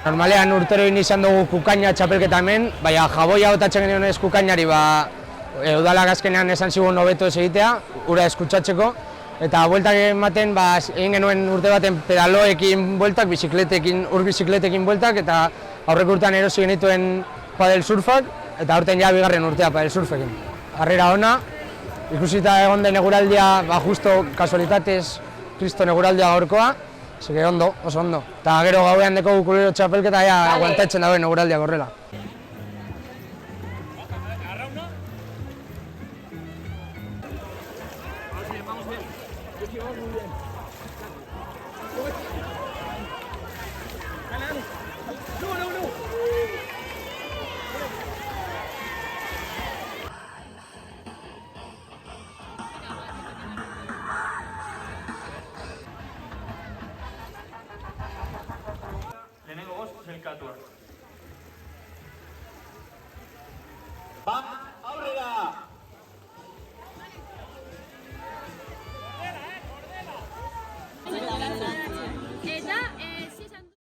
Normalean urtero izan dugu kukaina txapelketa hemen, baina jaboia botatzen genionez kukainari, udalak azkenean esan zigun hobeto ez egitea, ura eskutsatzeko, eta bueltak ematen, egin genuen urte baten pedaloekin bueltak, bizikletekin bueltak, eta aurreko urtean erosi genituen padel surfak, eta aurten ja bigarren urtea padel surfekin. Harrera ona, ikusita egon den eguraldia, justo kasualitatez, kriston eguraldia gaurkoa, zeke ondo, oso ondo. Eta gero gauean deko kulero txapelketa aguantatzen dauen eguraldia gorrela. Lehenengo bost, zelkatuak. Aurrera!